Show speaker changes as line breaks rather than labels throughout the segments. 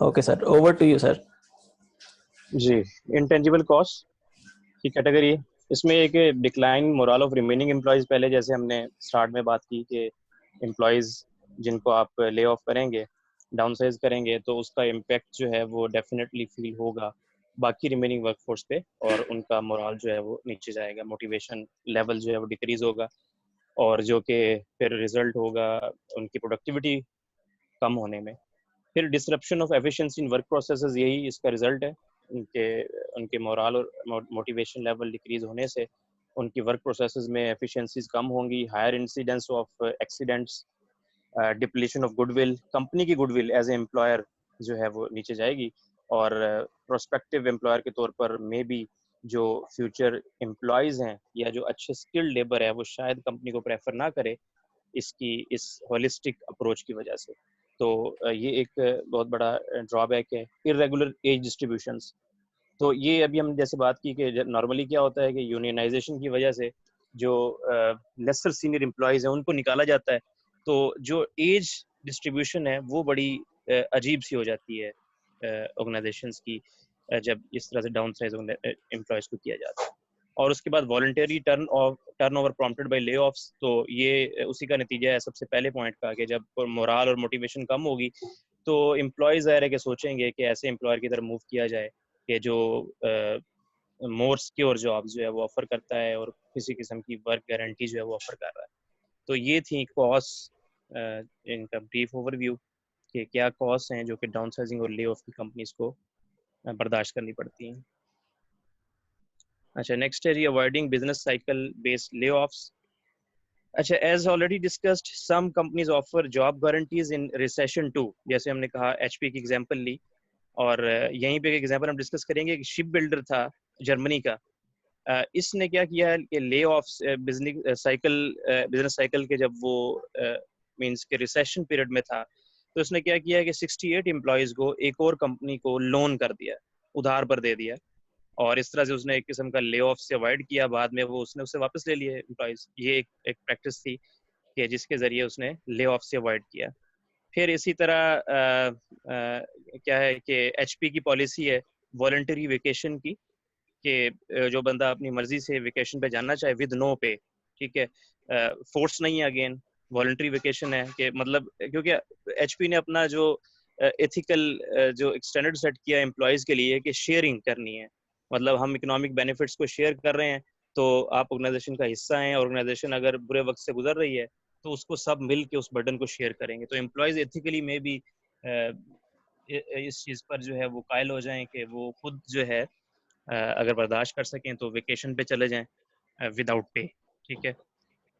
Okay, sir. Over to you, sir.
जी, intangible cost की category, इसमें एक decline moral of remaining employees, पहले जैसे हमने स्टार्ट में बात की कि एम्प्लॉयज़ जिनको आप ले ऑफ करेंगे, डाउन साइज करेंगे, तो उसका इम्पैक्ट जो है वो डेफिनेटली फील होगा बाकी रिमेनिंग वर्कफोर्स पे, और उनका मोरल जो है वो नीचे जाएगा, मोटिवेशन लेवल जो है वो डिक्रीज होगा, और जो कि फिर रिजल्ट होगा उनकी प्रोडक्टिविटी कम होने में। फिर disruption of efficiency in work processes, यही इसका रिजल्ट है। उनके उनके मोरल और मोटिवेशन लेवल डिक्रीज होने से उनकी वर्क प्रोसेसेस में एफिशिएंसीज कम होंगी, higher incidence of accidents, depletion of goodwill, company की गुडविल एज ए एम्प्लॉयर जो है वो नीचे जाएगी, और प्रोस्पेक्टिव एम्प्लॉयर के तौर पर मे बी जो फ्यूचर एम्प्लॉयज़ हैं या जो अच्छे स्किल्ड लेबर है वो शायद कंपनी को प्रेफर ना करे इसकी इस होलिस्टिक अप्रोच की वजह से। तो ये एक बहुत बड़ा ड्रॉबैक है। इरेगुलर एज डिस्ट्रीब्यूशंस, तो ये अभी हम जैसे बात की कि नॉर्मली क्या होता है कि यूनियनाइजेशन की वजह से जो लेसर सीनियर एम्प्लॉयज़ हैं उनको निकाला जाता है, तो जो एज डिस्ट्रीब्यूशन है वो बड़ी अजीब सी हो जाती है ऑर्गेनाइजेशंस की, जब इस तरह से डाउन साइज एम्प्लॉयज़ को किया जाता है। और उसके बाद voluntary turn over prompted by ले ऑफ्स, तो ये उसी का नतीजा है सबसे पहले पॉइंट का, कि जब मोरल और मोटिवेशन कम होगी तो एम्प्लॉयज़ ज़ाहिर है कि सोचेंगे कि ऐसे एम्प्लॉयर की तरफ मूव किया जाए कि जो मोर सिक्योर जॉब जो है वो ऑफर करता है और किसी किस्म की वर्क गारंटी जो है वो ऑफर कर रहा है। तो ये थी कॉस्ट, इनका ब्रीफ ओवरव्यू कि क्या कॉस्ट हैं जो कि डाउनसाइजिंग और ले ऑफ की कंपनीज को बर्दाश्त करनी पड़ती हैं। अच्छा, नेक्स्ट है जी avoiding business cycle based layoffs. अच्छा, as already discussed, some companies offer job guarantees in recession too, जैसे हमने कहा एचपी की एग्जांपल ली, और यहीं पे एक एग्जांपल हम डिस्कस करेंगे कि शिप बिल्डर था जर्मनी का, इसने क्या किया है कि ले ऑफ्स बिजनेस साइकिल के जब वो मींस के रिसेशन पीरियड में था, तो उसने क्या किया है कि 68 एम्प्लॉयज़ को एक और कंपनी को लोन कर दिया, उधार पर दे दिया, और इस तरह से उसने एक किस्म का ले ऑफ से अवॉइड किया। बाद में वो उसने उससे वापस ले लिए एम्प्लॉयज़। ये एक प्रैक्टिस थी कि जिसके ज़रिए उसने ले ऑफ से अवॉइड किया। फिर इसी तरह क्या है कि एचपी की पॉलिसी है वॉलंटरी वेकेशन की, कि जो बंदा अपनी मर्जी से वेकेशन पे जाना चाहे विद नो पे, ठीक है, फोर्स नहीं है, अगेन वॉलंटरी वेकेशन है, कि मतलब क्योंकि एचपी ने अपना जो एथिकल जो स्टैंडर्ड सेट किया एम्प्लॉयज़ के लिए कि शेयरिंग करनी है, मतलब हम इकोनॉमिक बेनिफिट्स को शेयर कर रहे हैं, तो आप ऑर्गेनाइजेशन का हिस्सा हैं, ऑर्गेनाइजेशन अगर बुरे वक्त से गुजर रही है तो उसको सब मिल के उस बर्डन को शेयर करेंगे। तो एम्प्लॉयज़ एथिकली में भी इस चीज़ पर जो है वो कायल हो जाएं कि वो खुद जो है अगर बर्दाश्त कर सकें तो वेकेशन पे चले जाएं विदाउट पे, ठीक है।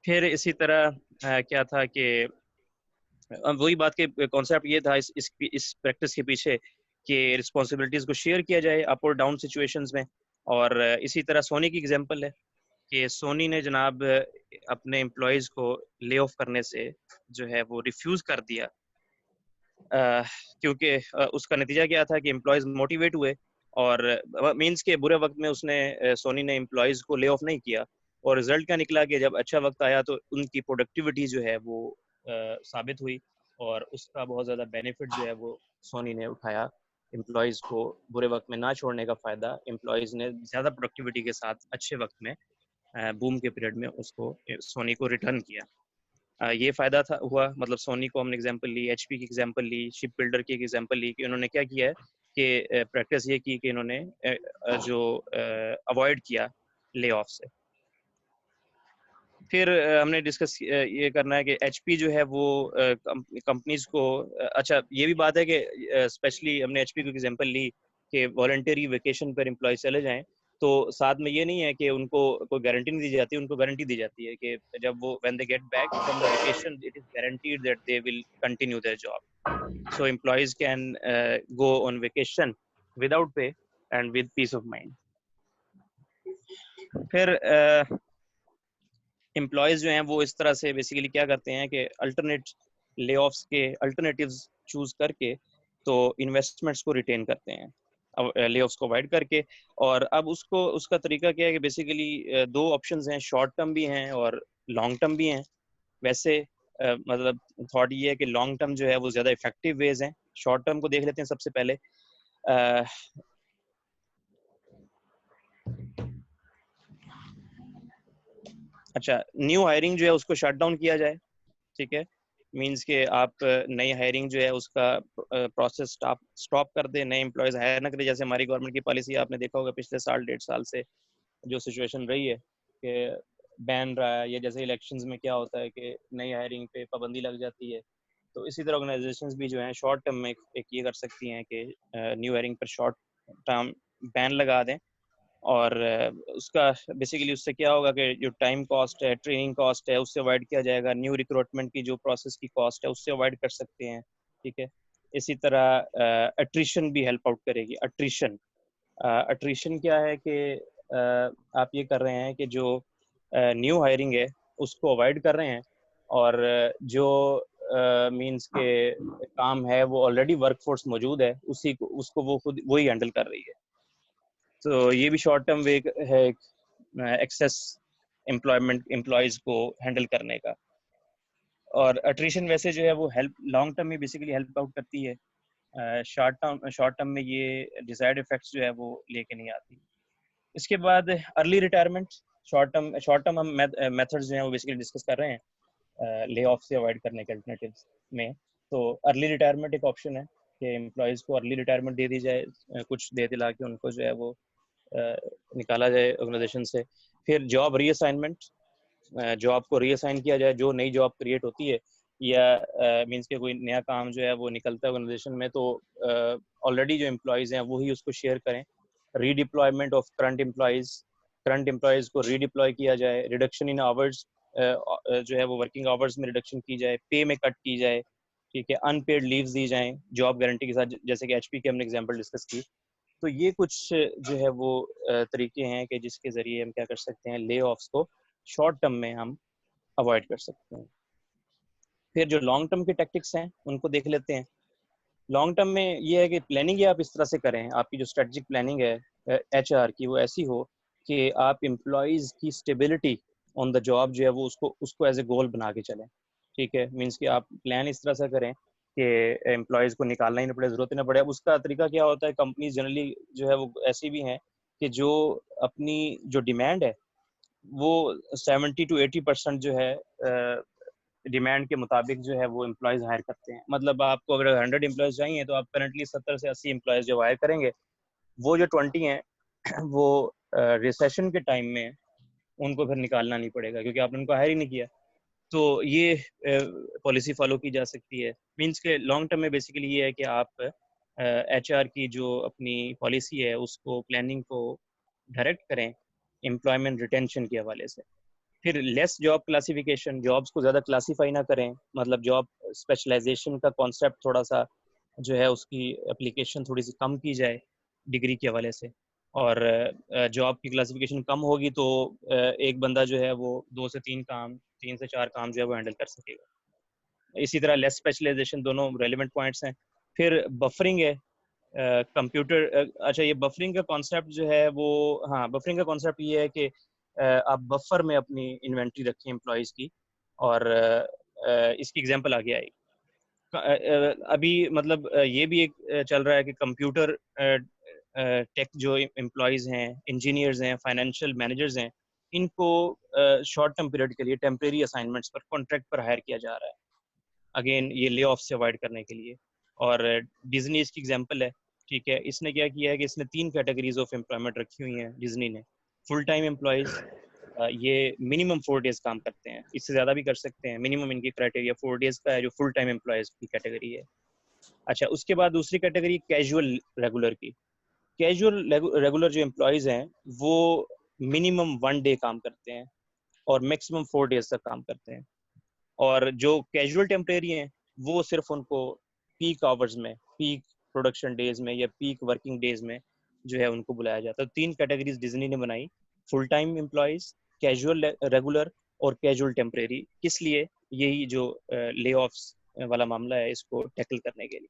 फिर इसी तरह क्या था कि वही बात के कॉन्सेप्ट ये था इस प्रैक्टिस के पीछे कि रिस्पॉन्सिबिलिटीज़ को शेयर किया जाए अप और डाउन सिचुएशंस में। और इसी तरह सोनी की एग्जांपल है कि सोनी ने जनाब अपने एम्प्लॉयज़ को ले ऑफ करने से जो है वो रिफ्यूज़ कर दिया, क्योंकि उसका नतीजा क्या था कि एम्प्लॉयज़ मोटिवेट हुए, और मींस के बुरे वक्त में उसने सोनी ने एम्प्लॉयज़ को ले ऑफ नहीं किया, और रिजल्ट क्या निकला कि जब अच्छा वक्त आया तो उनकी प्रोडक्टिविटी जो है वो साबित हुई, और उसका बहुत ज़्यादा बेनिफिट जो है वो सोनी ने उठाया। एम्प्लॉयज़ को बुरे वक्त में ना छोड़ने का फ़ायदा एम्प्लॉयज़ ने ज़्यादा प्रोडक्टिविटी के साथ अच्छे वक्त में बूम के पीरियड में उसको सोनी को रिटर्न किया। ये फ़ायदा था हुआ, मतलब सोनी को हमने एग्जांपल ली, एचपी की एग्जांपल ली, शिप बिल्डर की एग्जांपल ली, कि उन्होंने क्या किया है कि प्रैक्टिस ये की कि इन्होंने जो अवॉइड किया ले ऑफ से। फिर हमने डिस्कस ये करना है कि एचपी जो है वो कंपनीज को अच्छा, ये भी बात है कि स्पेशली हमने एचपी की एग्जांपल ली कि वॉलंटरी वेकेशन पर एम्प्लॉय चले जाएं, तो साथ में ये नहीं है कि उनको कोई गारंटी नहीं दी जाती, उनको गारंटी दी जाती है कि जब वो when they get back from the vacation it is guaranteed that they will continue their job, so employees can go on vacation without pay and with piece of mind. फिर employees जो हैं वो इस तरह से बेसिकली क्या करते हैं कि अल्टरनेट ले ऑफ्स के अल्टरनेटिव्स चूज करके तो इन्वेस्टमेंट्स को रिटेन करते हैं ले ऑफ्स को अवॉइड करके। और अब उसका तरीका क्या है कि बेसिकली दो ऑप्शंस हैं, शॉर्ट टर्म भी हैं और लॉन्ग टर्म भी हैं। वैसे मतलब थॉट ये है कि लॉन्ग टर्म जो है वो ज़्यादा इफेक्टिव वेज हैं शॉर्ट टर्म को देख लेते हैं सबसे पहले। अ, अच्छा, न्यू हायरिंग जो है उसको शट डाउन किया जाए, ठीक है। मींस के आप नई हायरिंग जो है उसका प्रोसेस स्टॉप कर दे, नए एम्प्लॉयज हायर ना करें। जैसे हमारी गवर्नमेंट की पॉलिसी आपने देखा होगा पिछले साल 1.5 साल से जो सिचुएशन रही है कि बैन रहा है, या जैसे इलेक्शंस में क्या होता है कि नई हायरिंग पे पाबंदी लग जाती है, तो इसी तरह ऑर्गेनाइजेशंस भी जो हैं शॉर्ट टर्म में एक ये कर सकती हैं कि न्यू हायरिंग पर शॉर्ट टर्म बैन लगा दें। और उसका बेसिकली उससे क्या होगा कि जो टाइम कॉस्ट है, ट्रेनिंग कॉस्ट है, उससे अवॉइड किया जाएगा। न्यू रिक्रूटमेंट की जो प्रोसेस की कॉस्ट है उससे अवॉइड कर सकते हैं, ठीक है। इसी तरह अट्रिशन भी हेल्प आउट करेगी। अट्रिशन क्या है कि आप ये कर रहे हैं कि जो न्यू हायरिंग है उसको अवॉइड कर रहे हैं, और जो मींस के काम है वो ऑलरेडी वर्कफोर्स मौजूद है उसी को उसको वो खुद वही हैंडल कर रही है। तो ये भी शॉर्ट टर्म वे है एक्सेस एम्प्लॉयमेंट एम्प्लॉयज को हैंडल करने का। और अट्रिशन वैसे जो है वो हेल्प लॉन्ग टर्म में बेसिकली हेल्प आउट करती है। शॉर्ट टर्म में ये डिजायर्ड इफेक्ट्स जो है वो लेके नहीं आती। इसके बाद अर्ली रिटायरमेंट। शॉर्ट टर्म हम मेथड्स जो हैं वो बेसिकली डिस्कस कर रहे हैं ले ऑफ से अवॉइड करने के अल्टरनेटिव्स में। तो अर्ली रिटायरमेंट एक ऑप्शन है कि एम्प्लॉयज़ को अर्ली रिटायरमेंट दे दी जाए, कुछ दे दिला के उनको जो है वो निकाला जाए ऑर्गेनाइजेशन से। फिर जॉब रीअसाइनमेंट, जॉब को रीअसाइन किया जाए। जो नई जॉब क्रिएट होती है या मींस के कोई नया काम जो है वो निकलता है ऑर्गेनाइजेशन में, तो ऑलरेडी जो एम्प्लॉयज़ हैं वही उसको शेयर करें। रीडिप्लॉयमेंट ऑफ करंट एम्प्लॉयज़ को रीडिप्लॉय किया जाए। रिडक्शन इन आवर्स, जो है वो वर्किंग आवर्स में रिडक्शन की जाए, पे में कट की जाए, ठीक है। अनपेड लीव्स दी जाएं जॉब गारंटी के साथ, जैसे कि एचपी की हमने एग्जांपल डिस्कस की। तो ये कुछ जो है वो तरीके हैं कि जिसके ज़रिए हम क्या कर सकते हैं, ले ऑफ्स को शॉर्ट टर्म में हम अवॉइड कर सकते हैं। फिर जो लॉन्ग टर्म के टैक्टिक्स हैं उनको देख लेते हैं। लॉन्ग टर्म में ये है कि प्लानिंग ये आप इस तरह से करें, आपकी जो स्ट्रेटजिक प्लानिंग है एचआर की वो ऐसी हो कि आप एम्प्लॉयज़ की स्टेबिलिटी ऑन द जॉब जो है वो उसको उसको एज ए गोल बना के चलें, ठीक है। मीन्स कि आप प्लान इस तरह से करें कि एम्प्लॉयज़ को निकालना ही ना पड़े, ज़रूरत ही ना पड़े। अब उसका तरीका क्या होता है, कंपनीज जनरली जो है वो ऐसी भी हैं कि जो अपनी जो डिमांड है वो 70 to 80% जो है डिमांड के मुताबिक जो है वो एम्प्लॉयज़ हायर करते हैं। मतलब आपको अगर 100 एम्प्लॉयज़ चाहिए तो आप करंटली 70 से 80 एम्प्लॉयज़ जो हायर करेंगे, वो जो 20 हैं वो रिसेशन के टाइम में उनको फिर निकालना नहीं पड़ेगा क्योंकि आपने उनको हायर ही नहीं किया। तो ये पॉलिसी फॉलो की जा सकती है। मींस के लॉन्ग टर्म में बेसिकली ये है कि आप एचआर की जो अपनी पॉलिसी है उसको, प्लानिंग को डायरेक्ट करें एम्प्लॉयमेंट रिटेंशन के हवाले से। फिर लेस जॉब क्लासिफिकेशन, जॉब्स को ज़्यादा क्लासीफाई ना करें, मतलब जॉब स्पेशलाइजेशन का कॉन्सेप्ट थोड़ा सा जो है उसकी एप्लीकेशन थोड़ी सी कम की जाए डिग्री के हवाले से। और जॉब की क्लासिफिकेशन कम होगी तो एक बंदा जो है वो 2 से 3 काम, 3 से 4 काम जो है वो हैंडल कर सकेगा। इसी तरह लेस स्पेशलाइजेशन, दोनों रेलिवेंट पॉइंट्स हैं। फिर बफरिंग है, कंप्यूटर अच्छा, ये बफरिंग का कॉन्सेप्ट जो है वो, हाँ, बफरिंग का कॉन्सेप्ट ये है कि आप बफर में अपनी इन्वेंट्री रखें एम्प्लॉयज़ की। और इसकी एग्जांपल आगे आई। अभी मतलब ये भी एक चल रहा है कि कंप्यूटर टेक जो एम्प्लॉयज़ हैं, इंजीनियर्स हैं, फाइनेंशियल मैनेजर्स हैं, इनको शॉर्ट टर्म पीरियड के लिए टेम्परेरी असाइनमेंट्स पर, कॉन्ट्रैक्ट पर हायर किया जा रहा है, अगेन ये ले ऑफ से अवॉइड करने के लिए। और डिज्नी इसकी एग्जांपल है, ठीक है। इसने क्या किया है कि इसने 3 कैटेगरीज ऑफ एम्प्लॉयमेंट रखी हुई हैं डिज्नी ने। फुल टाइम एम्प्लॉयज़, ये मिनिमम 4 डेज काम करते हैं, इससे ज़्यादा भी कर सकते हैं, मिनिमम इनकी क्राइटेरिया 4 डेज का है जो फुल टाइम एम्प्लॉयज़ की कैटेगरी है। अच्छा, उसके बाद दूसरी कैटेगरी कैजुअल रेगुलर की। कैजुअल रेगुलर जो एम्प्लॉयज़ हैं वो मिनिमम 1 डे काम करते हैं और मैक्सिमम 4 डेज तक काम करते हैं। और जो कैजुअल टेम्परेरी हैं वो सिर्फ उनको पीक आवर्स में, पीक प्रोडक्शन डेज में या पीक वर्किंग डेज में जो है उनको बुलाया जाता है। तो 3 कैटेगरीज डिज्नी ने बनाई, full time employees, casual regular और कैजुअल टेम्परेरी। किस लिए? यही जो ले ऑफ्स वाला मामला है इसको टैकल करने के लिए।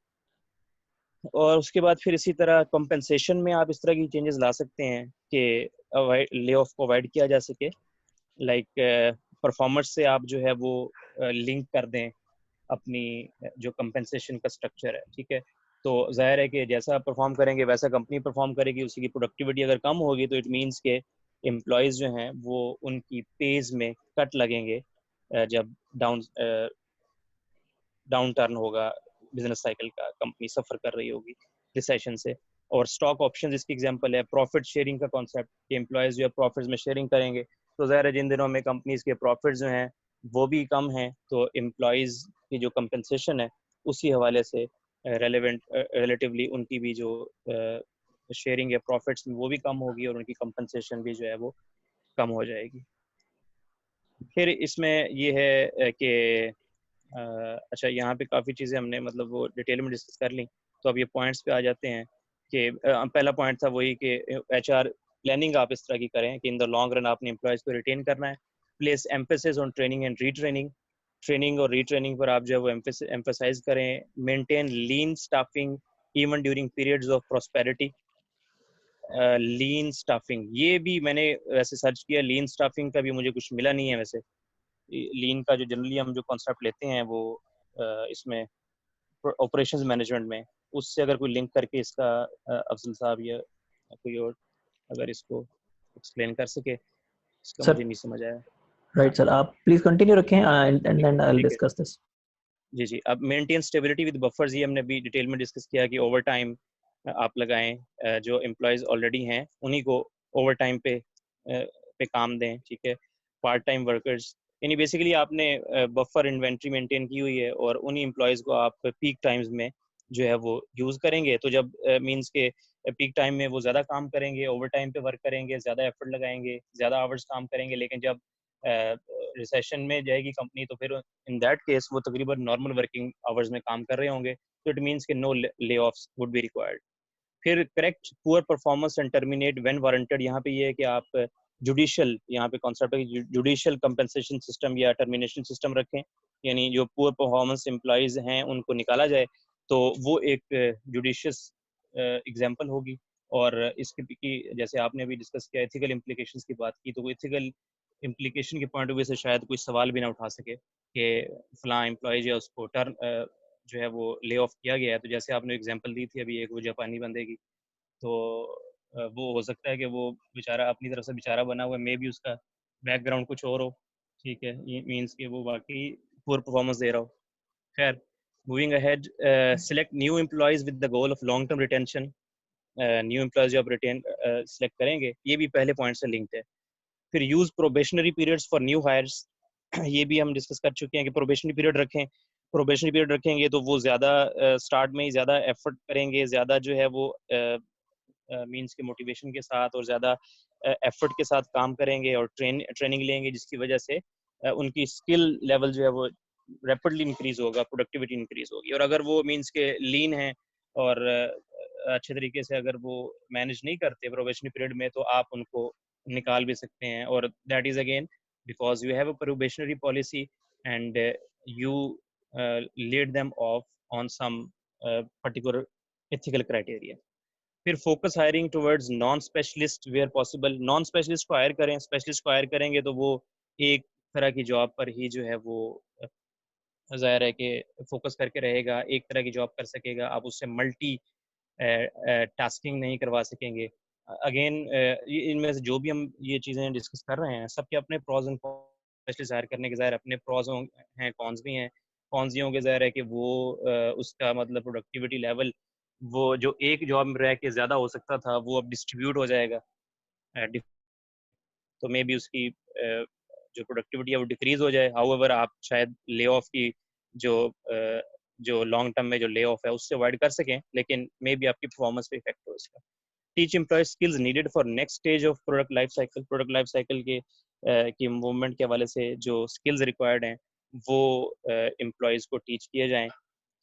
और उसके बाद फिर इसी तरह कॉम्पेंसेशन में आप इस तरह की चेंजेस ला सकते हैं कि ले ऑफ को अवॉइड किया जा सके। लाइक परफॉर्मर्स से आप जो है वो लिंक कर दें अपनी जो कंपेंसेशन का स्ट्रक्चर है, ठीक है। तो जाहिर है कि जैसा आप परफॉर्म करेंगे वैसा कंपनी परफॉर्म करेगी, उसी की प्रोडक्टिविटी अगर कम होगी तो इट मीन्स के एम्प्लॉयज़ जो हैं वो उनकी पेज में कट लगेंगे जब डाउन टर्न होगा बिजनेस साइकिल का, कंपनी सफ़र कर रही होगी रिसेशन से। और स्टॉक ऑप्शन इसकी एग्जांपल है, प्रॉफिट शेयरिंग का कॉन्सेप्ट कि एम्प्लॉयज़ जो है प्रॉफिट्स में शेयरिंग करेंगे। तो ज़ाहिर है जिन दिनों में कंपनीज के प्रॉफिट्स जो हैं वो भी कम हैं, तो एम्प्लॉयज़ की जो कंपनसेशन है उसी हवाले से रेलेवेंट रिलेटिवली उनकी भी जो शेयरिंग है प्रॉफिट्स में वो भी कम होगी और उनकी कंपनसेशन भी जो है वो कम हो जाएगी। फिर इसमें ये है कि अच्छा, यहाँ पे काफ़ी चीज़ें हमने मतलब वो डिटेल में डिस्कस कर ली। तो अब ये पॉइंट्स पे आ जाते हैं कि पहला पॉइंट था वही कि एचआर प्लानिंग आप इस तरह की करें कि इन द लॉन्ग रन आपने एम्प्लॉयज़ को रिटेन करना है। Place emphasis on training and retraining, training और रीट्रेनिंग पर आप जो है वो एम्फेसाइज करें। Maintain lean staffing even during periods of prosperity. Lean staffing, ये भी मैंने वैसे सर्च किया, लीन स्टाफिंग का भी मुझे कुछ मिला नहीं है वैसे। लीन का जो जनरली हम जो कॉन्सेप्ट लेते हैं वो इसमें ऑपरेशंस मैनेजमेंट में, उससे अगर कोई लिंक करके इसका अफजल साहब या कोई और अगर इसको एक्सप्लेन कर सके, इसका
सर
मुझे नहीं समझ आया।
राइट सर, आप प्लीज कंटिन्यू रखें एंड देन आई विल
ठीक है
डिस्कस दिस।
जी जी। अब मेंटेन स्टेबिलिटी विद बफर्स, ये हमने भी डिटेल में डिस्कस किया कि ओवर टाइम आप लगाएं, जो एम्प्लॉयज़ ऑलरेडी हैं उन्हीं को ओवर टाइम पे काम दें, ठीक है। पार्ट टाइम वर्कर्स, यानी बेसिकली आपने बफर इन्वेंट्री मेंटेन की हुई है और उन्हीं एम्प्लॉयज़ को आप पीक टाइम्स में जो है वो यूज़ करेंगे। तो जब मींस के पीक टाइम में वो ज़्यादा काम करेंगे, ओवर टाइम पे वर्क करेंगे, ज़्यादा एफर्ट लगाएंगे, ज़्यादा आवर्स काम करेंगे, लेकिन जब रिसेशन में जाएगी कंपनी तो फिर इन दैट केस वो तकरीबन नॉर्मल वर्किंग आवर्स में काम कर रहे होंगे, तो इट मीन्स कि नो ले ऑफ्स वुड बी रिक्वायर्ड। फिर correct poor performance and terminate when warranted, यहाँ पे ये है कि आप जुडिशियल, यहाँ पे कॉन्सेप्ट है कि जुडिशियल कंपनसेशन सिस्टम या टर्मिनेशन सिस्टम रखें, यानी जो पुअर परफॉर्मेंस एम्प्लॉयज हैं उनको निकाला जाए तो वो एक जुडिशियस एग्जाम्पल होगी। और इसके की जैसे आपने भी डिस्कस किया एथिकल इम्प्लीकेशंस की बात की, तो एथिकल इम्प्लीकेशन के पॉइंट ऑफ व्यू से शायद कोई सवाल भी ना उठा सके कि फलां एम्प्लॉय जो है उसको जो है वो ले ऑफ किया गया है। तो जैसे आपने एग्जांपल दी थी अभी एक वो जापानी बंदे की, तो वो हो सकता है कि वो बेचारा अपनी तरफ से बेचारा बना हुआ है, मे भी उसका बैकग्राउंड कुछ और हो, ठीक है, ये मीन्स कि वो वाकई पुअर परफॉर्मेंस दे रहा हो। खैर, moving ahead, select new employees with the goal of long term retention. New employees जो आप रिटेन सेलेक्ट करेंगे, ये भी पहले पॉइंट से लिंक्ड है। फिर use probationary periods for new hires, ये भी हम डिस्कस कर चुके हैं कि प्रोबेशनरी पीरियड रखें। प्रोबेशनरी पीरियड रखेंगे तो वो ज़्यादा स्टार्ट में ही ज़्यादा एफर्ट करेंगे, ज़्यादा जो है वो मींस के मोटिवेशन के साथ और ज़्यादा एफर्ट के साथ काम करेंगे और ट्रेनिंग लेंगे, जिसकी वजह से उनकी स्किल लेवल जो है वो रैपिडली इंक्रीज होगा, प्रोडक्टिविटी इंक्रीज होगी। और अगर वो मींस के लीन है और अच्छे तरीके से अगर वो मैनेज नहीं करते प्रोबेशनरी पीरियड में, तो आप उनको निकाल भी सकते हैं। और that is again because you have a probationary policy and you laid them off on some particular ethical criteria. फिर focus hiring towards non specialist where possible, non specialist को हायर करें, स्पेशलिस्ट को हायर करेंगे तो वो एक तरह की जॉब पर ही जो है वो ज़ाहिर है कि फोकस करके रहेगा, एक तरह की जॉब कर सकेगा, आप उससे मल्टी टास्किंग नहीं करवा सकेंगे। अगेन इनमें से जो भी हम ये चीज़ें डिस्कस कर रहे हैं सबके अपने प्रॉज एंड स्पेशलिस्ट हायर करने के ज़ाहिर अपने प्रॉज हैं, कॉन्स भी हैं। कॉन्स ये होंगे ज़ाहिर है कि वो उसका मतलब प्रोडक्टिविटी लेवल वो जो एक जॉब में रह के ज़्यादा हो सकता था वो अब डिस्ट्रीब्यूट हो जाएगा, तो मे बी उसकी जो प्रोडक्टिविटी है वो डिक्रीज हो जाए। हाउएवर आप शायद ले ऑफ की जो जो लॉन्ग टर्म में जो ले ऑफ है उससे अवॉइड कर सकें, लेकिन मे बी आपकी परफॉर्मेंस पे इफेक्ट हो इसका। Teach employee skills needed for next stage of product life cycle, product life cycle के की मूवमेंट के हवाले से जो स्किल्स रिक्वायर्ड हैं वो एम्प्लॉयज़ को टीच किए जाएँ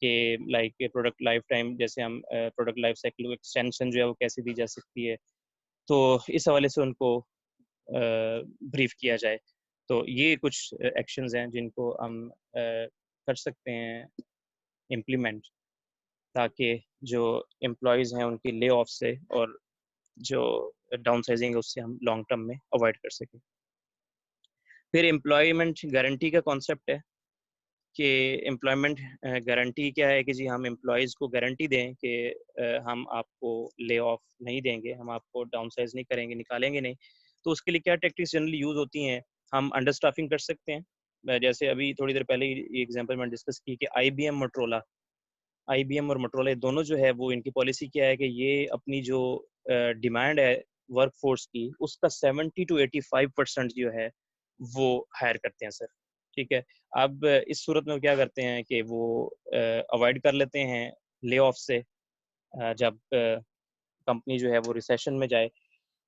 कि लाइक प्रोडक्ट लाइफ टाइम, जैसे हम प्रोडक्ट लाइफ साइकिल को एक्सटेंशन जो है वो कैसे दी जा सकती है, तो इस हवाले से उनको ब्रीफ किया जाए। तो ये कुछ एक्शंस हैं जिनको हम कर सकते हैं इम्प्लीमेंट, ताकि जो एम्प्लॉयज़ हैं उनकी ले ऑफ से और जो डाउन साइजिंग है उससे हम लॉन्ग टर्म में अवॉइड कर सकें। फिर एम्प्लॉयमेंट गारंटी का कॉन्सेप्ट है कि एम्प्लॉयमेंट गारंटी क्या है कि जी हम एम्प्लॉयज़ को गारंटी दें कि हम आपको ले ऑफ नहीं देंगे, हम आपको डाउनसाइज़ नहीं करेंगे, निकालेंगे नहीं। तो उसके लिए क्या टेक्टिक्स जनरली यूज़ होती हैं? हम अंडर स्टाफिंग कर सकते हैं। जैसे अभी थोड़ी देर पहले ये एग्ज़ाम्पल मैंने डिस्कस की कि आईबीएम और मोटोरोला दोनों जो है वो इनकी पॉलिसी क्या है कि ये अपनी जो डिमांड है वर्कफोर्स की उसका 70 टू 85% जो है वो हायर करते हैं सर। ठीक है। अब इस सूरत में वो क्या करते हैं कि वो अवॉइड कर लेते हैं ले ऑफ से, जब कंपनी जो है वो रिसेशन में जाए।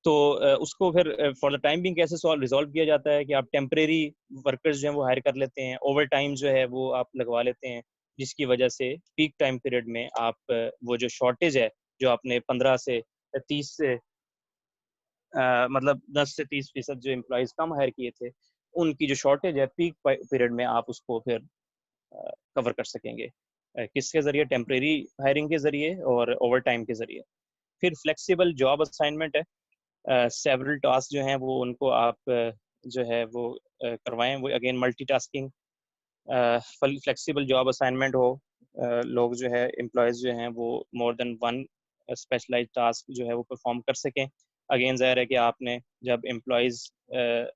तो उसको फिर फॉर द टाइम बिंग कैसे सॉल्व रिजॉल्व किया जाता है कि आप टेम्परेरी वर्कर्स जो हैं वो हायर कर लेते हैं, ओवर टाइम जो है वो आप लगवा लेते हैं, जिसकी वजह से पीक टाइम पीरियड में आप वो जो शॉर्टेज है जो आपने 15 से 30 से मतलब 10 से 30% जो एम्प्लॉयज़ कम हायर किए थे, उनकी जो शॉर्टेज है पीक पीरियड में आप उसको फिर कवर कर सकेंगे। किसके ज़रिए? टेम्परेरी हायरिंग के ज़रिए और ओवर टाइम के ज़रिए। फिर फ्लेक्सिबल जॉब असाइनमेंट है। सेवरल टास्क जो हैं वो उनको आप जो है वो करवाएं। वो again multitasking, flexible job assignment हो। लोग जो है एम्प्लॉयज़ जो हैं वो more than one specialized task जो है वो परफॉर्म कर सकें। अगेन ज़ाहिर है कि आपने जब एम्प्लॉयज़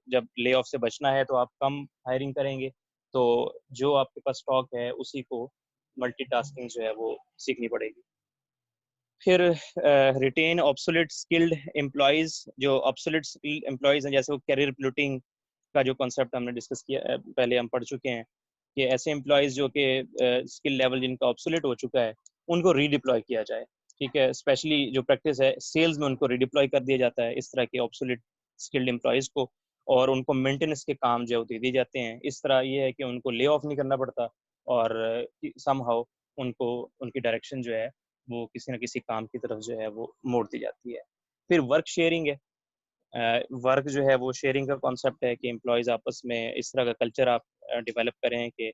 जब ले ऑफ से बचना है तो आप कम हायरिंग करेंगे, तो जो आपके पास स्टॉक है उसी को मल्टीटास्किंग जो है वो सीखनी पड़ेगी। फिर रिटेन ऑब्सोलेट स्किल्ड एम्प्लॉयज़, जो ऑब्सोलेट स्किल्ड एम्प्लॉयज़ हैं जैसे वो कैरियर प्लूटिंग का जो कॉन्सेप्ट हमने डिस्कस किया, पहले हम पढ़ चुके हैं कि ऐसे एम्प्लॉयज़ जो कि स्किल लेवल जिनका ऑब्सोलेट हो चुका है उनको रीडिप्लॉय किया जाए। ठीक है। स्पेशली जो प्रैक्टिस है सेल्स में उनको रीडिप्लॉय कर दिया जाता है इस तरह के ऑब्सोलेट स्किल्ड एम्प्लॉयज़ को, और उनको मेंटेनेंस के काम जो दे दिए जाते हैं। इस तरह ये है कि उनको ले ऑफ नहीं करना पड़ता और समहाउ उनको उनकी डायरेक्शन जो है वो किसी न किसी काम की तरफ जो है वो मोड़ दी जाती है। फिर वर्क शेयरिंग है। वर्क जो है वो शेयरिंग का कॉन्सेप्ट है कि एम्प्लॉयज़ आपस में इस तरह का कल्चर आप डेवलप करें कि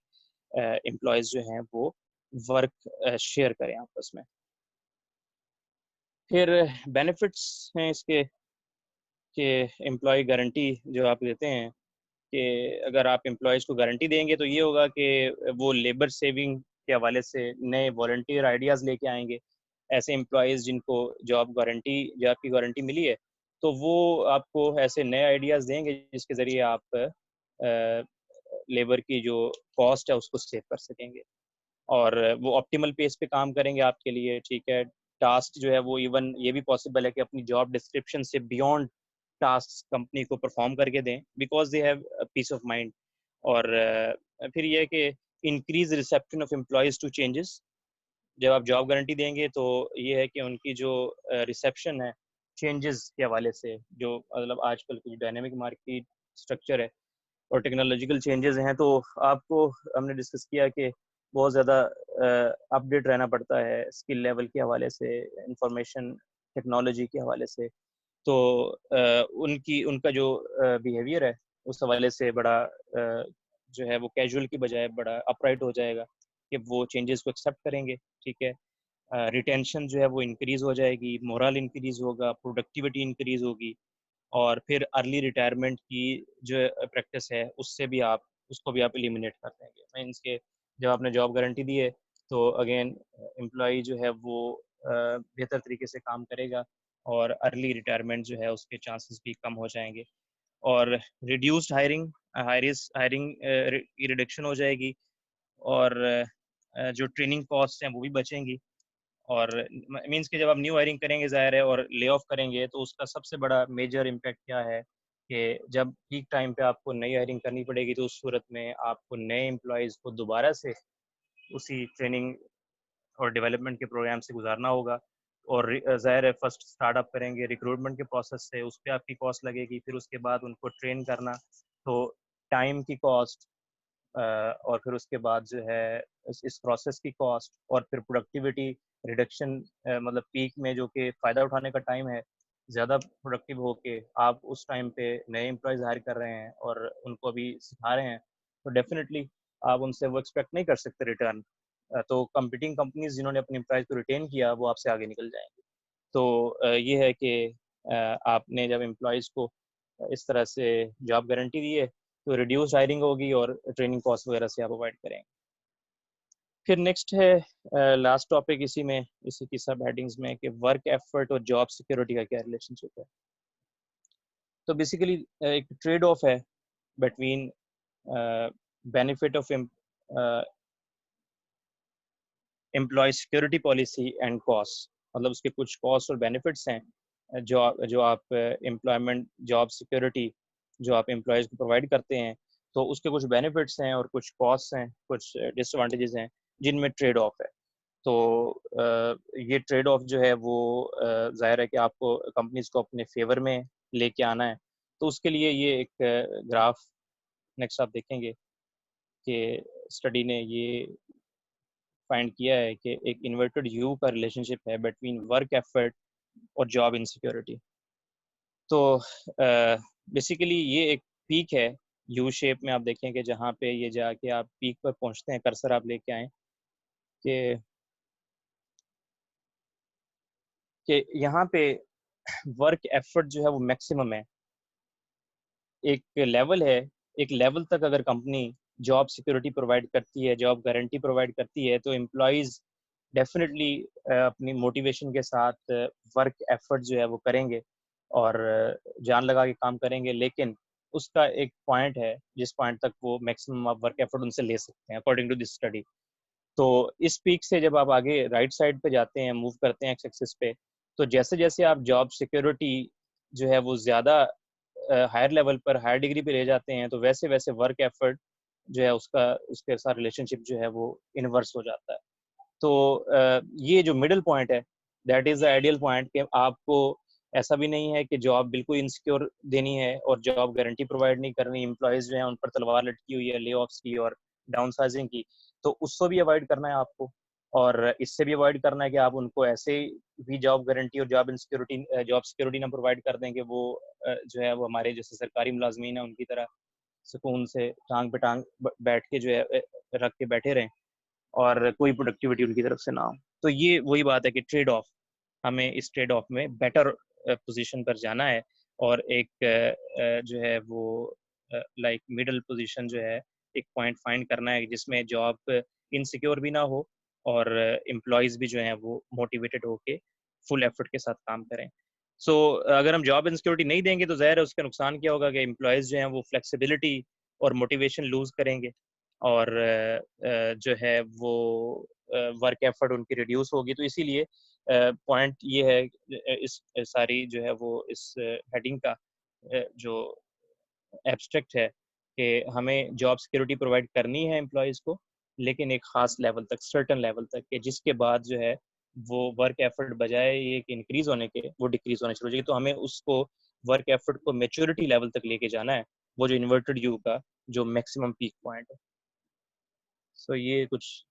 एम्प्लॉयज़ जो हैं वो वर्क शेयर करें आपस में। फिर बेनिफिट्स हैं इसके कि एम्प्लॉय गारंटी जो आप देते हैं कि अगर आप एम्प्लॉयज़ को गारंटी देंगे तो ये होगा कि वो लेबर सेविंग के हवाले से नए वॉलंटियर आइडियाज़ लेके आएँगे। ऐसे एम्प्लॉयज़ जिनको जॉब की गारंटी मिली है, तो वो आपको ऐसे नए आइडियाज़ देंगे जिसके ज़रिए आप लेबर की जो कॉस्ट है उसको सेव कर सकेंगे। और वो ऑप्टिमल पेस पे काम करेंगे आपके लिए। ठीक है। टास्क जो है वो इवन ये भी पॉसिबल है कि अपनी जॉब डिस्क्रिप्शन से बियॉन्ड टास्क कंपनी को परफॉर्म करके दें because they have peace of mind. और फिर ये है कि increase reception of employees to changes. जब आप जॉब गारंटी देंगे तो ये है कि उनकी जो रिसेप्शन है चेंजेस के हवाले से, जो मतलब आजकल की डायनेमिक मार्केट स्ट्रक्चर है और टेक्नोलॉजिकल चेंजेस हैं, तो आपको हमने डिस्कस किया कि बहुत ज़्यादा अपडेट रहना पड़ता है स्किल लेवल के हवाले से, इंफॉर्मेशन टेक्नोलॉजी के हवाले से। तो उनका जो बिहेवियर है उस हवाले से बड़ा जो है वो कैजुअल की बजाय बड़ा अपराइट हो जाएगा कि वो चेंजेस को एक्सेप्ट करेंगे। ठीक है। रिटेंशन जो है वो इंक्रीज़ हो जाएगी, मोरल इंक्रीज़ होगा, प्रोडक्टिविटी इंक्रीज़ होगी। और फिर अर्ली रिटायरमेंट की जो प्रैक्टिस है उसको भी आप एलिमिनेट कर देंगे। मीन्स के जब आपने जॉब गारंटी दी है तो अगेन एम्प्लॉय जो है वो बेहतर तरीके से काम करेगा और अर्ली रिटायरमेंट जो है उसके चांसेस भी कम हो जाएंगे। और रिड्यूस्ड हायरिंग की रिडक्शन हो जाएगी और जो ट्रेनिंग कॉस्ट हैं वो भी बचेंगी। और मीन्स कि जब आप न्यू हायरिंग करेंगे ज़ाहिर है और ले ऑफ करेंगे तो उसका सबसे बड़ा मेजर इम्पैक्ट क्या है कि जब पीक टाइम पे आपको नई हायरिंग करनी पड़ेगी तो उस सूरत में आपको नए एम्प्लॉयज़ को दोबारा से उसी ट्रेनिंग और डेवलपमेंट के प्रोग्राम से गुजारना होगा। और ज़ाहिर है फर्स्ट स्टार्टअप करेंगे रिक्रूटमेंट के प्रोसेस से, उस पर आपकी कॉस्ट लगेगी, फिर उसके बाद उनको ट्रेन करना, तो टाइम की कॉस्ट और फिर उसके बाद जो है इस प्रोसेस की कॉस्ट और फिर प्रोडक्टिविटी रिडक्शन, मतलब पीक में जो कि फ़ायदा उठाने का टाइम है, ज़्यादा प्रोडक्टिव होके आप उस टाइम पे नए एम्प्लॉयज़ हायर कर रहे हैं और उनको अभी सिखा रहे हैं, तो डेफिनेटली आप उनसे वो एक्सपेक्ट नहीं कर सकते रिटर्न। तो कंपीटिंग कंपनीज जिन्होंने अपने एम्प्लॉयज़ को रिटेन किया वो आपसे आगे निकल जाएंगे। तो ये है कि आपने जब एम्प्लॉयज़ को इस तरह से जॉब गारंटी दी है तो रिड्यूस हायरिंग होगी और ट्रेनिंग कॉस्ट वगैरह से आप अवॉइड करेंगे। फिर नेक्स्ट है लास्ट टॉपिक इसी की सब हेडिंग्स में कि वर्क एफर्ट और जॉब सिक्योरिटी का क्या रिलेशनशिप है। तो बेसिकली एक ट्रेड ऑफ है between benefit of employ security policy and cost, मतलब उसके कुछ कॉस्ट और बेनिफिट्स हैं जो आप एम्प्लॉयमेंट जॉब सिक्योरिटी जो आप एम्प्लॉयज़ को प्रोवाइड करते हैं, तो उसके कुछ बेनिफिट्स हैं और कुछ कॉस्ट हैं, कुछ डिसएडवांटेजेस हैं जिनमें ट्रेड ऑफ है। तो ये ट्रेड ऑफ जो है वो जाहिर है कि आपको कंपनीज को अपने फेवर में लेके आना है। तो उसके लिए ये एक ग्राफ नेक्स्ट आप देखेंगे कि स्टडी ने ये फाइंड किया है कि एक इन्वर्टेड यू का रिलेशनशिप है बिटवीन वर्क एफर्ट और जॉब इनसिक्योरिटी। तो बेसिकली ये एक पीक है यू शेप में, आप देखें कि जहाँ पे ये जाके आप पीक पर पहुँचते हैं, कर्सर आप लेके आए कि यहाँ पे वर्क एफर्ट जो है वो मैक्सिमम है। एक लेवल है, एक लेवल तक अगर कंपनी जॉब सिक्योरिटी प्रोवाइड करती है, जॉब गारंटी प्रोवाइड करती है, तो एम्प्लॉयज़ डेफिनेटली अपनी मोटिवेशन के साथ वर्क एफर्ट जो है वो करेंगे और जान लगा के काम करेंगे। लेकिन उसका एक पॉइंट है जिस पॉइंट तक वो मैक्सिमम आप वर्क एफर्ट उनसे ले सकते हैं अकॉर्डिंग टू दिस स्टडी। तो इस पीक से जब आप आगे राइट साइड पे जाते हैं, मूव करते हैं एक्स एक्सिस पे, तो जैसे जैसे आप जॉब सिक्योरिटी जो है वो ज़्यादा हायर लेवल पर, हायर डिग्री पे ले जाते हैं, तो वैसे वैसे वर्क एफर्ट जो है उसके साथ रिलेशनशिप जो है वो इनवर्स हो जाता है। तो ये जो मिडिल पॉइंट है that is the ideal point कि आपको ऐसा भी नहीं है कि जॉब बिल्कुल इनसिक्योर देनी है और जॉब गारंटी प्रोवाइड नहीं करनी, एम्प्लॉयज़ जो हैं उन पर तलवार लटकी हुई है ले ऑफ्स की और डाउन साइजिंग की, तो उसको भी अवॉइड करना है आपको। और इससे भी अवॉइड करना है कि आप उनको ऐसे भी जॉब गारंटी और जॉब सिक्योरिटी ना प्रोवाइड कर दें कि वो जो है वो हमारे जैसे सरकारी मुलाजमीन है उनकी तरह सुकून से टांग पे टांग बैठ के जो है रख के बैठे रहें और कोई प्रोडक्टिविटी उनकी तरफ से ना हो। तो ये वही बात है कि ट्रेड ऑफ, हमें इस ट्रेड ऑफ में बेटर पोजीशन पर जाना है और एक जो है वो लाइक मिडल पोजीशन जो है एक पॉइंट फाइंड करना है जिसमें जॉब इनसिक्योर भी ना हो और एम्प्लॉयज़ भी जो हैं वो मोटिवेटेड होके फुल एफर्ट के साथ काम करें। सो अगर हम जॉब इनसिक्योरिटी नहीं देंगे तो ज़ाहिर है उसका नुकसान क्या होगा कि एम्प्लॉयज़ जो हैं वो फ्लेक्सिबिलिटी और मोटिवेशन लूज़ करेंगे और जो है वो वर्क एफर्ट उनकी रिड्यूस होगी। तो इसीलिए पॉइंट ये है इस सारी जो है वो इस हेडिंग का जो एब्स्ट्रैक्ट है कि हमें जॉब सिक्योरिटी प्रोवाइड करनी है एम्प्लॉयज़ को, लेकिन एक ख़ास लेवल तक, सर्टेन लेवल तक, कि जिसके बाद जो है वो वर्क एफर्ट बजाय ये कि इंक्रीज़ होने के वो डिक्रीज़ होना शुरू हो जाएगी। तो हमें उसको वर्क एफर्ट को मैच्योरिटी लेवल तक लेके जाना है, वो जो इन्वर्टेड यू का जो मैक्सिमम पीक पॉइंट है। सो ये कुछ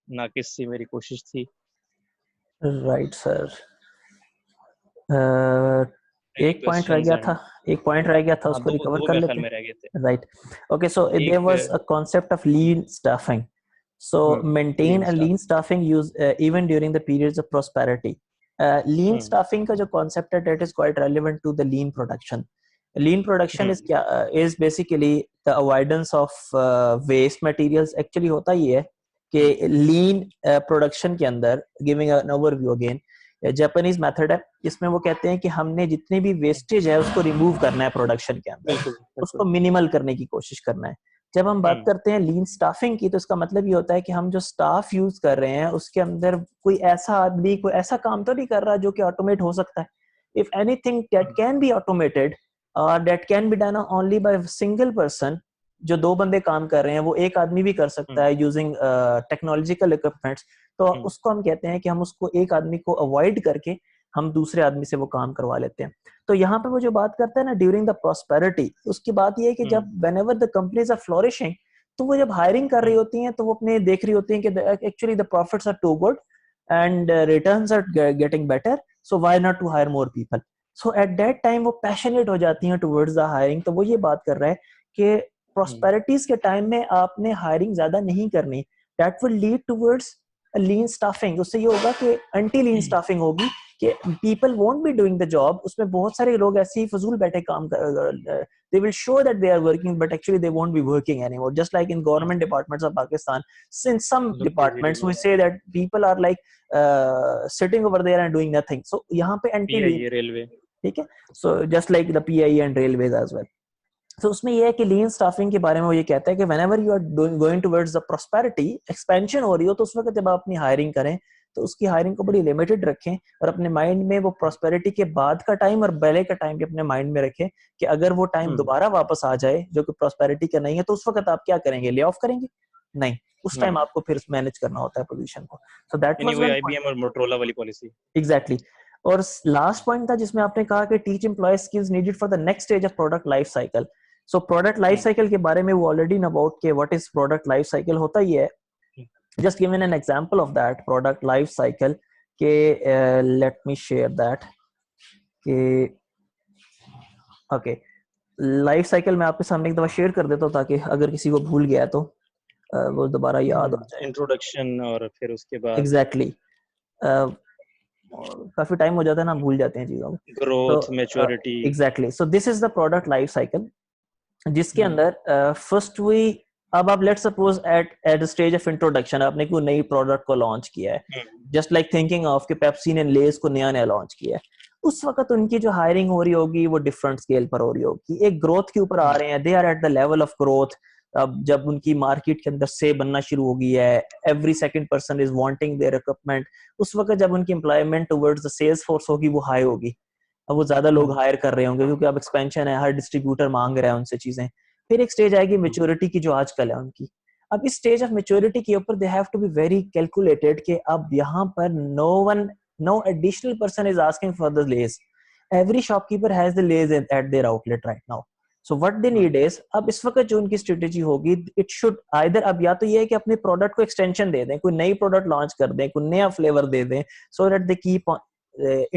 नाकिस सी मेरी कोशिश थी।
Right sir.
Any
एक पॉइंट रह
questions
गया था,
and हाँ,
उसको
दो
रिकवर
दो
कर
मेरे
लेते
ख्याल
हैं।
में रह गए थे।
Right. Okay, so there was a concept of lean staffing. So maintain
lean
a
stuff.
lean staffing use even during the periods of prosperity. Lean staffing का जो concept है that is quite relevant to the lean production. Lean production is क्या is basically the avoidance of waste materials. Actually होता ही है कि lean production के अंदर, giving an overview again, Japanese method है, इसमें वो कहते हैं कि हमने जितने भी वेस्टेज है उसको रिमूव करना है प्रोडक्शन के अंदर,
बिल्कुल
उसको मिनिमल करने की कोशिश करना है। जब हम बात करते हैं लीन स्टाफिंग की, तो इसका मतलब ये होता है कि हम जो स्टाफ यूज कर रहे हैं उसके अंदर कोई ऐसा आदमी कोई ऐसा काम तो नहीं कर रहा जो कि ऑटोमेट हो सकता है। If anything that can be automated that can be done only by single person, जो दो बंदे काम कर रहे हैं वो एक आदमी भी कर सकता है यूजिंग टेक्नोलॉजिकल इक्विपमेंट्स, तो उसको हम कहते हैं कि हम उसको एक आदमी को अवॉइड करके हम दूसरे आदमी से वो काम करवा लेते हैं। तो यहाँ पे वो जो बात करता है ना ड्यूरिंग द प्रॉस्पेरिटी, उसकी बात ये है कि जब whenever the companies are flourishing, तो वो जब हायरिंग कर रही होती हैं तो वो अपने देख रही होती हैं कि actually the profits are too good and returns are getting better, so why not to hire more people. So at that time वो पैशनेट हो जाती हैं टुवर्ड्स द हायरिंग। तो वो ये बात कर रहा है कि प्रॉस्पेरिटीज के टाइम में आपने हायरिंग ज्यादा नहीं करनी, that will lead towards lean staffing. उससे ये होगा कि एंटी लीन स्टाफिंग होगी कि people won't be doing the job, उसमें बहुत सारे लोग ऐसे ही फजूल बैठे काम कर, they will show that they are working but actually they won't be working anymore, just like in government departments of Pakistan. Since some
लोग busy
departments we
रहेंगे।
say that people are like sitting over there and doing nothing, so यहाँ पे anti lean,
PIA railway.
ठीक है, so just like the PIE and railways as well. तो उसमें ये है कि लीन स्टाफिंग के बारे में वो ये कहता है कि whenever you are going towards the prosperity, expansion हो रही हो, तो उस वक्त जब आप अपनी हायरिंग करें तो उसकी हायरिंग को बड़ी लिमिटेड रखें और अपने माइंड में वो प्रॉस्पेरिटी के बाद का टाइम और पहले का टाइम भी अपने माइंड में रखें कि अगर वो टाइम दोबारा वापस आ जाए जो कि प्रॉस्पेरिटी का नहीं है, तो उस वक्त आप क्या करेंगे, ले ऑफ करेंगे? नहीं, उस टाइम आपको फिर मैनेज करना होता है पोजीशन को. So that was one
IBM और मोटोरोला वाली पॉलिसी।
एग्जैक्टली. और लास्ट पॉइंट था जिसमें आपने कहा कि teach employees skills needed for the next stage of product life cycle. So product life cycle के बारे में वो ऑलरेडी नो अबाउट के what is product life cycle होता ही है. Just given an example of that product life cycle के, let me share that के okay life cycle मैं आपके सामने एक दफा शेयर कर देता हूँ ताकि अगर किसी को भूल गया तो वो दोबारा याद हो जाए.
इंट्रोडक्शन और फिर उसके बाद
एग्जैक्टली काफी टाइम हो जाता है ना, भूल जाते हैं चीजों को.
Growth, maturity.
Exactly. So this is the product life cycle जिसके अंदर फर्स्ट वी, अब आप let's suppose at stage of introduction आपने कोई नई प्रोडक्ट को लॉन्च किया है, जस्ट लाइक थिंकिंग ऑफ कि पेप्सी ने लेज को नया लॉन्च किया है, उस वक्त उनकी जो हायरिंग हो रही होगी वो डिफरेंट स्केल पर हो रही होगी. एक ग्रोथ के ऊपर आ रहे हैं, they are at the level of growth. अब जब उनकी मार्केट के अंदर से बनना शुरू हो गई है, every second person is wanting their equipment, उस वक्त जब उनकी employment towards the sales force होगी वो हाई होगी. अब वो ज्यादा लोग हायर कर रहे होंगे क्योंकि अब एक्सपेंशन है, हर डिस्ट्रीब्यूटर मांग रहा है उनसे चीजें. फिर एक स्टेज आएगी मेच्योरिटी की जो आजकल है उनकी. अब इस स्टेज ऑफ मेच्योरिटी के ऊपर they have to be very calculated कि अब यहाँ पर no additional person is asking for the lays. Every shopkeeper has the lays at their outlet right now. So what they need is, अब इस वक्त जो उनकी स्ट्रेटेजी होगी, it should either, अब या तो ये है कि अपने प्रोडक्ट को एक्सटेंशन दे दें, कोई नई प्रोडक्ट लॉन्च कर दें, कोई नया फ्लेवर दे दें, so that they keep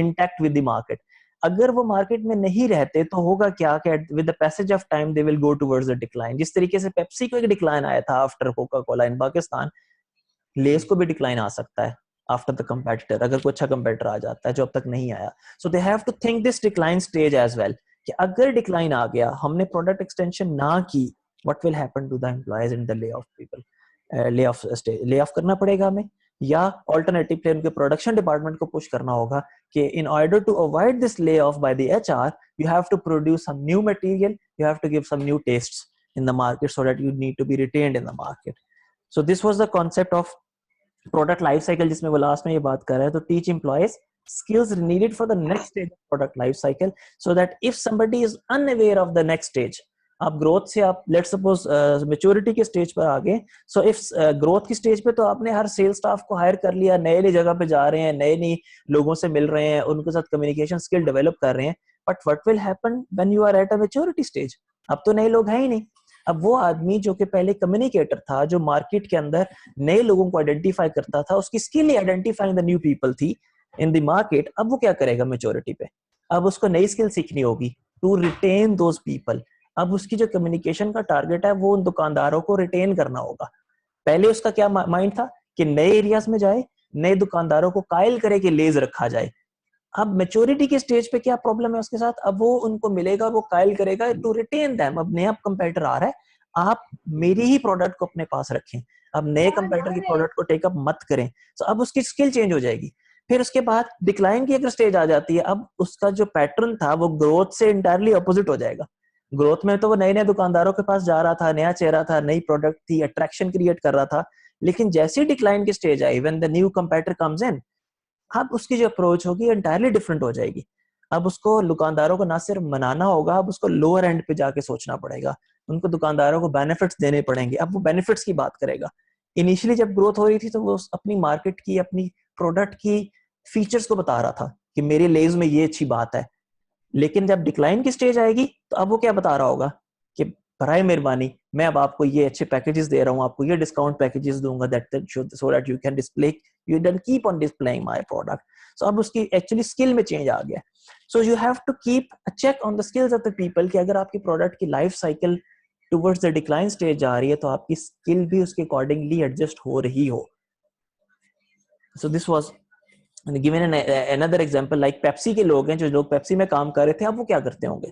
intact with the market. अगर वो मार्केट में नहीं रहते तो होगा क्या कि with the passage of time they will go towards the decline. जिस तरीके से पेप्सी को एक डिक्लाइन आया था आफ्टर कोका कोला इन पाकिस्तान, लेस को भी डिक्लाइन आ सकता है आफ्टर द कंपेटिटर, अगर कोई अच्छा कंपेटिटर आ जाता है जो अब तक नहीं आया. So they have to think this decline stage as well कि अगर डिक्लाइन आ गया, हमने प्रोडक्ट एक्सटेंशन ना की, what will happen to the employees in the lay off people. Lay off करना पड़ेगा हमें, या ऑल्टरनेटिव पे उनके प्रोडक्शन डिपार्टमेंट को पुश करना होगा कि in order to avoid this lay off by the HR, you have to produce some new material, you have to give some new tastes in the market so that you need to be retained in the market. So this was the concept of product life cycle जिसमें वो last में ये बात कर रहा है. तो teach employees skills needed for the next stage of product life cycle so that if somebody is unaware of the next stage, आप ग्रोथ से आप लेट्स सपोज मेच्योरिटी के स्टेज पर आ गए, सो इफ ग्रोथ की स्टेज पे तो आपने हर सेल्स स्टाफ को हायर कर लिया, नए जगह पे जा रहे हैं, नए लोगों से मिल रहे हैं, उनके साथ कम्युनिकेशन स्किल डेवलप कर रहे हैं, but what will happen when you are at a maturity stage? अब तो नए लोग हैं ही नहीं. अब वो आदमी जो कि पहले कम्युनिकेटर था, जो मार्केट के अंदर नए लोगों को आइडेंटिफाई करता था, उसकी skill he identifying the new people थी इन द मार्केट, अब वो क्या करेगा मेच्योरिटी पे? अब उसको नई स्किल सीखनी होगी टू रिटेन दोज पीपल. अब उसकी जो कम्युनिकेशन का टारगेट है वो उन दुकानदारों को रिटेन करना होगा. पहले उसका क्या माइंड था कि नए एरियाज में जाए, नए दुकानदारों को कायल करे कि लेज रखा जाए. अब मेच्योरिटी के स्टेज पे क्या प्रॉब्लम है उसके साथ? अब वो उनको मिलेगा, वो कायल करेगा टू रिटेन देम. अब नया कंपेटिटर आ रहा है, आप मेरी ही प्रोडक्ट को अपने पास रखें, अब नए कंपेटिटर की प्रोडक्ट को टेकअप मत करें. तो अब उसकी स्किल चेंज हो जाएगी. फिर उसके बाद डिक्लाइन की अगर स्टेज आ जाती है, अब उसका जो पैटर्न था वो ग्रोथ से इंटायरली अपोजिट हो जाएगा. ग्रोथ में तो वो नए दुकानदारों के पास जा रहा था, नया चेहरा था, नई प्रोडक्ट थी, अट्रैक्शन क्रिएट कर रहा था. लेकिन जैसे ही डिक्लाइन की stage I, when the new competitor comes in, अब उसकी जो अप्रोच होगी एंटायरली डिफरेंट हो जाएगी. अब उसको दुकानदारों को ना सिर्फ मनाना होगा, अब उसको लोअर एंड पे जाके सोचना पड़ेगा, उनको दुकानदारों को बेनिफिट्स देने पड़ेंगे. अब वो बेनिफिट्स की बात करेगा. इनिशियली जब ग्रोथ हो रही थी तो वो अपनी मार्केट की, अपनी प्रोडक्ट की फीचर्स को बता रहा था कि मेरे लेज में ये अच्छी बात है. लेकिन जब डिक्लाइन की स्टेज आएगी तो अब वो क्या बता रहा होगा कि बराए मेहरबानी मैं अब आपको ये अच्छे पैकेजेस दे रहा हूँ, आपको ये डिस्काउंट पैकेजेस दूंगा, so that you can display, you can keep on displaying my product. So अब उसकी एक्चुअली स्किल में चेंज आ गया. So you have to keep a check on the skills of the people कि अगर आपकी product की life cycle towards the decline stage जा रही है तो आपकी स्किल भी उसके अकॉर्डिंगली एडजस्ट हो रही हो. So this was given another example like Pepsi के लोग हैं, जो लोग पेप्सी में काम कर रहे थे, अब वो क्या करते होंगे?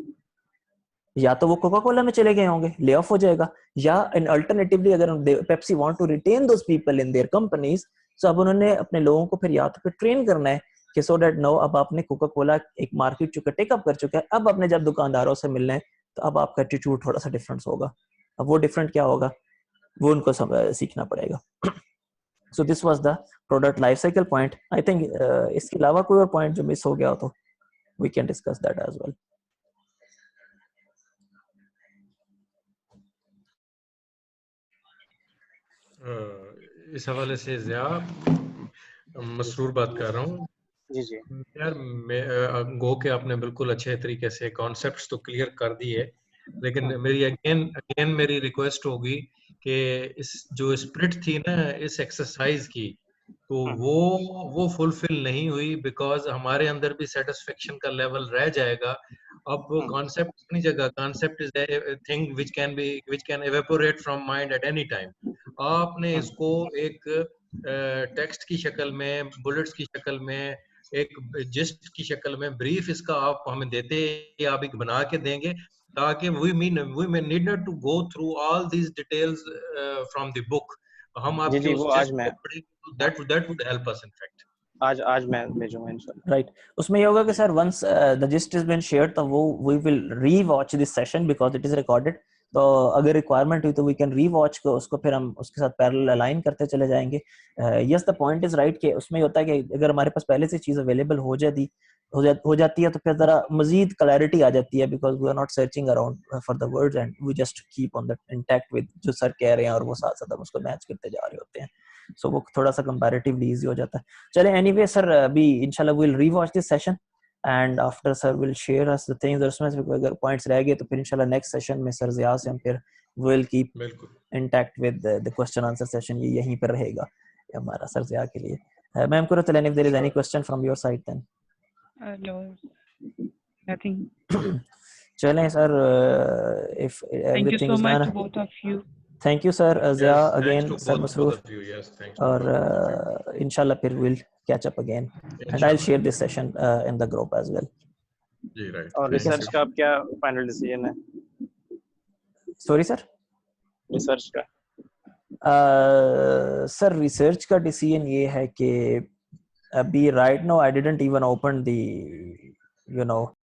या तो वो कोका कोला में चले गए होंगे, ले ऑफ हो जाएगा, या इन अल्टरनेटिवली अगर Pepsi want to retain those people in their companies, so अब उन्होंने अपने लोगों को फिर या तो फिर ट्रेन करना है कि सो दैट नो, अब आपने कोका कोला एक मार्केट चुका टेकअप कर चुका है, अब आपने जब दुकानदारों से मिलना है तो अब आपका एटीट्यूड थोड़ा सा डिफरेंस होगा। अब वो डिफरेंट क्या होगा, वो उनको सीखना पड़ेगा। So this was the product life cycle point. I think इसके अलावा कोई और पॉइंट जो मिस हो गया हो तो we can discuss that as well.
इस हवाले से ज़िया, मसरूर बात कर रहा हूँ।
जी जी
यार गो के आपने बिल्कुल अच्छे तरीके से कॉन्सेप्ट्स तो क्लियर कर दिए, लेकिन मेरी अगेन मेरी रिक्वेस्ट होगी कि इस जो स्पिरिट थी ना इस एक्सरसाइज की, तो वो फुलफिल नहीं हुई, बिकॉज हमारे अंदर भी सेटिस्फेक्शन का लेवल रह जाएगा। अब कॉन्सेप्ट अपनी जगह, concept is a thing which can evaporate from mind at any time. आपने इसको एक टेक्स्ट की शक्ल में, बुलेट्स की शक्ल में, एक जिस्ट की शक्ल में ब्रीफ इसका आप हमें देते, आप एक बना के देंगे, ताकि we may need not to go through all these details from the book. हम
जी
आपके
जी,
उस
वो आज
जिस्ट
मैं
को पढ़ेंगे, that would help us in fact.
आज मैं भेजूंगा इंशाल्लाह।
राइट, उसमें ये होगा कि sir once the gist is been shared तो वो we will rewatch this session because it is recorded. तो अगर रिक्वायरमेंट हुई तो वी कैन रीवॉच को, उसको फिर हम उसके साथ पैरेलल अलाइन करते चले जाएंगे। Yes, the point is right कि उसमें होता है कि अगर हमारे पास पहले से चीज अवेलेबल हो जाती है तो फिर जरा मजीद क्लैरिटी आ जाती है, because we are not searching around for the words and we just keep on the intact with जो सर कह रहे हैं, और वो साथ साथ हम उसको मैच करते जा रहे होते हैं। सो वो थोड़ा सा कंपैरेटिवली इजी हो जाता है। चले, एनीवे सर, अभी इंशाल्लाह will rewatch this session and after sir will share us the things, उसमें से अगर पॉइंट्स रह गए तो फिर इंशाल्लाह नेक्स्ट सेशन में सर ज़िया से हम फिर will keep intact with the question answer session. ये यहीं पर रहेगा हमारा सर ज़िया के लिए। Ma'am Qurat al, if there is any question from your side then.
No, nothing.
चलें sir, if
Thank you
everything
so
is
much
done,
to both of you.
Thank you sir Zia
Yes, thanks
again,
to
sir
both
Masroor,
of you. Yes, thanks to
और
both of you.
इंशाल्लाह फिर will catch up again and I will
Inshallah.
Share this session in the group as well.
जी, right.
और
ठीक है
research
sir.
का अब क्या फाइनल डिसीजन है?
सॉरी सर,
रिसर्च का
सर रिसर्च का डिसीजन ये है कि अभी right now I didn't even open the you no